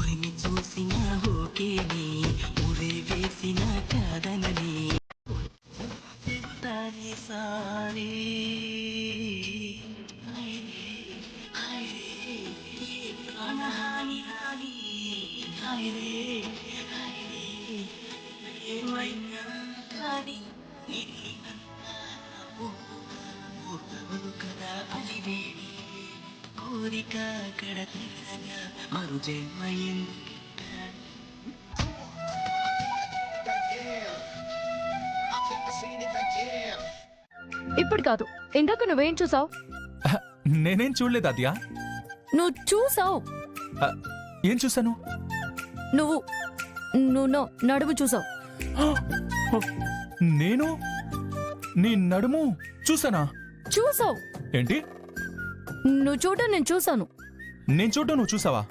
ఉరిమి చూసిన ఓకేని ఉరి వేసిన కాదనని తానే సారీ ప్రాణహాని హాని హాయిరే హాయిరే ఏమైనా కానీ కదా అలివేడి కోరిక కడతగా మరు జన్మయింది. ఇప్పుడు కాదు, ఇందాక నువ్వేం చూసావు? నేనేం చూడలేదు అద్యా. నువ్వు చూసావు. ఏం చూసాను? నువ్వు నువ్వు నడుము చూసావు. నేను నీ నడుము చూసానా? చూసావు. ఏంటి? నువ్వు చూడడం నేను చూసాను. నేను చూడడం నువ్వు చూసావా?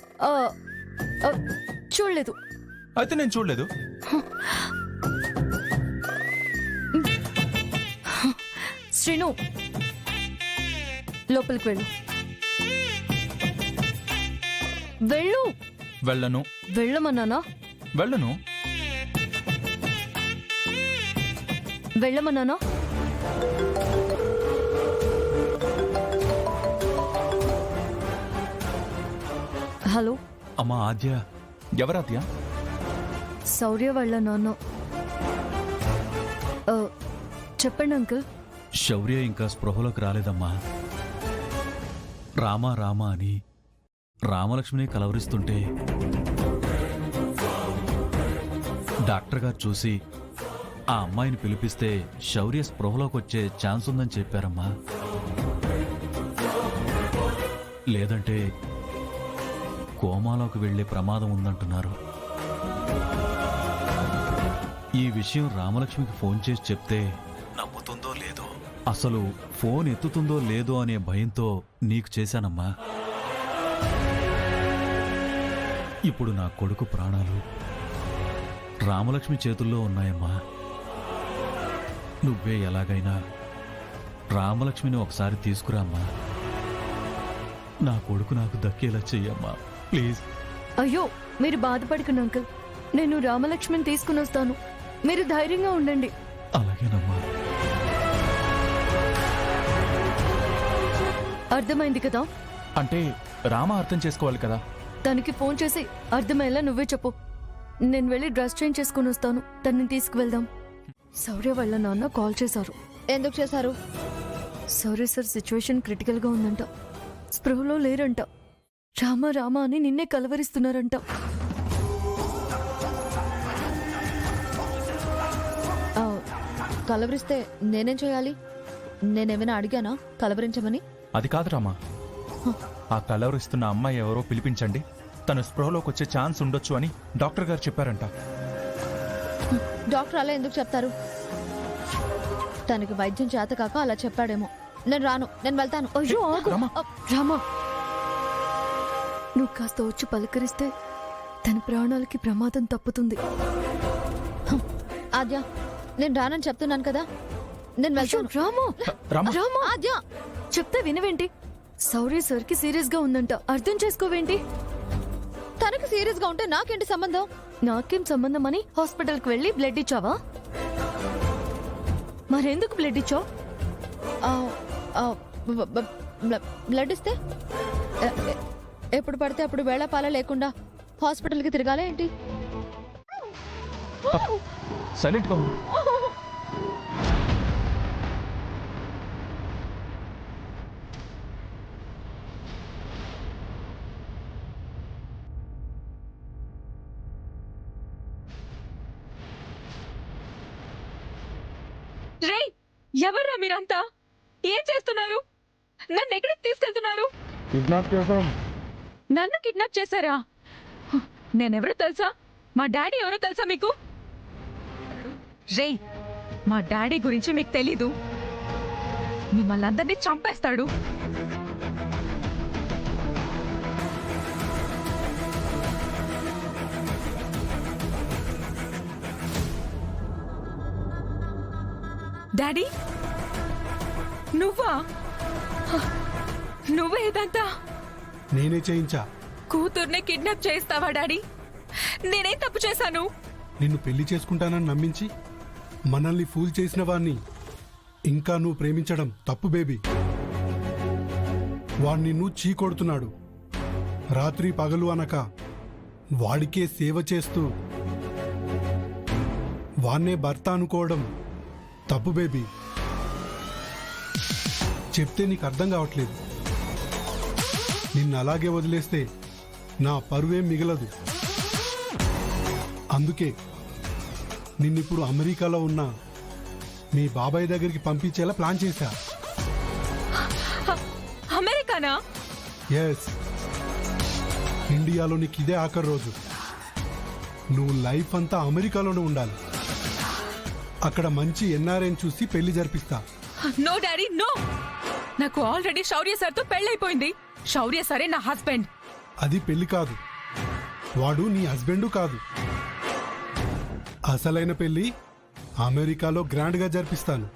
చూడలేదు. అయితే నేను చూడలేదు. శ్రీను, లోపలికి వెళ్ళు. వెళ్ళు. వెళ్ళను. వెళ్ళమన్నానా? వెళ్ళను. వెళ్ళమన్నానా? హలో అమ్మా ఆద్య. ఎవరాద్య? శౌర్య వాళ్ళ నాన్న. చెప్పండి అంకుల్. శౌర్య ఇంకా స్పృహలోకి రాలేదమ్మా. రామా రామా అని రామలక్ష్మిని కలవరిస్తుంటే డాక్టర్ గారు చూసి ఆ అమ్మాయిని పిలిపిస్తే శౌర్య స్పృహలోకి వచ్చే ఛాన్స్ ఉందని చెప్పారమ్మా. లేదంటే కోమాలోకి వెళ్లే ప్రమాదం ఉందంటున్నారు. ఈ విషయం రామలక్ష్మికి ఫోన్ చేసి చెప్తే నమ్ముతుందో లేదో, అసలు ఫోన్ ఎత్తుతుందో లేదో అనే భయంతో నీకు చేశానమ్మా. ఇప్పుడు నా కొడుకు ప్రాణాలు రామలక్ష్మి చేతుల్లో ఉన్నాయమ్మా. నువ్వే ఎలాగైనా రామలక్ష్మిని ఒకసారి తీసుకురామ్మా. నా కొడుకు నాకు దక్కేలా చెయ్యమ్మా, ప్లీజ్. అయ్యో, మీరు బాధపడకండి అంకుల్. నేను రామలక్ష్మిని తీసుకుని వస్తాను. మీరు ధైర్యంగా ఉండండి. అలాగేనమ్మా. అర్థమైంది కదా? అంటే రామ అర్థం చేసుకోవాలి కదా. తనకి ఫోన్ చేసి అర్థమయ్యేలా నువ్వే చెప్పు. నేను వెళ్ళి డ్రెస్ చేంజ్ చేసుకుని వస్తాను. తనని తీసుకువెళ్దాం. శౌర్య వాళ్ళ నాన్న కాల్ చేశారు. ఎందుకు చేశారు? శౌర్య సార్ సిచ్యువేషన్ క్రిటికల్ గా ఉందంట. స్పృహలో లేరంట. రామ రామ అని నిన్నే కలవరిస్తున్నారంట. కలవరిస్తే నేనేం చేయాలి? నేనేమైనా అడిగానా కలవరించమని? అది కాదు రామా. ఆ కలవరిస్తున్న అమ్మాయి ఎవరో పిలిపించండి, తను స్పృహలోకి వచ్చే ఛాన్స్ ఉండొచ్చు అని డాక్టర్ గారు చెప్పారంట. డాక్టర్ అలా ఎందుకు చెప్తారు? తనకి వైద్యం చేత కాక అలా చెప్పాడేమో. నేను రాను, నేను వెళ్తాను. అయ్యో ఆగు. రామా. రామా, నువ్వు కాస్త వచ్చి పలకరిస్తే తన ప్రాణాలకి ప్రమాదం తప్పుతుంది. ఆద్య, నేను రానని చెప్తున్నాను కదా, నేను వెళ్తాను. రామా, రామా. రామా, ఆద్య, చెప్తే వినవేంటి? శౌర్య సార్ కి సీరియస్ గా ఉందంట. అర్థం చేసుకోవేంటి? తనకి సీరియస్ గా ఉంటే నాకేంటి సంబంధం? నాకేం సంబంధం అని హాస్పిటల్ కి వెళ్ళి బ్లడ్ ఇచ్చావా? మరెందుకు బ్లడ్ ఇచ్చావు? బ్లడ్ ఇస్తే ఎప్పుడు పడితే అప్పుడు వేళ పాల లేకుండా హాస్పిటల్కి తిరగాలే ఏంటి? సైలెంట్ గా ఉండు. రే, ఎవర్రా మీరంతా? ఏం చేస్తున్నారు? నన్ను ఎక్కడికి తీసుకెళ్తున్నారు? నన్ను కిడ్నాప్ చేశారా? నేనెవరో తెలుసా? మా డాడీ ఎవరో తెలుసా మీకు? రే, మా డాడీ గురించి మీకు తెలీదు. మిమ్మల్ని అందరినీ చంపేస్తాడు. డాడీ, నువ్వా? నువ్వే ఇదంతా? నేనే చేయించా. కూతుర్నే కిడ్నాప్ చేస్తావా డాడీ? నేనేం తప్పు చేశాను? నిన్ను పెళ్లి చేసుకుంటానని నమ్మించి మనల్ని ఫూల్ చేసిన వాణ్ణి ఇంకా నువ్వు ప్రేమించడం తప్పు బేబీ. వాణ్ణి నిన్ను చీకొడుతున్నాడు. రాత్రి పగలు అనక వాడికే సేవ చేస్తూ వాన్నే భర్త అనుకోవడం తప్పు బేబీ. చెప్తే నీకు అర్థం కావట్లేదు. నిన్ను అలాగే వదిలేస్తే నా పరువేం మిగలదు. అందుకే నిన్నిప్పుడు అమెరికాలో ఉన్న మీ బాబాయ్ దగ్గరికి పంపించేలా ప్లాన్ చేశా. అమెరికానా? ఎస్, ఇండియాలో నీకు ఇదే ఆఖరి రోజు. నువ్వు లైఫ్ అంతా అమెరికాలోనే ఉండాలి. అక్కడ మంచి ఎన్ఆర్ఐని చూసి పెళ్లి జరిపిస్తా. No daddy, no. నాకు ఆల్రెడీ శౌర్య సార్తో పెళ్ళైపోయింది. శౌర్య సరే నా హస్బెండ్. అది పెళ్లి కాదు, వాడు నీ హస్బెండు కాదు. అసలైన పెళ్లి అమెరికాలో గ్రాండ్గా జరిపిస్తాను.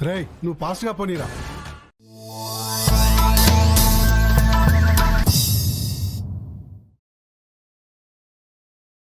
రేయ్, నువ్వు ఫాస్ట్గా పోనీరా.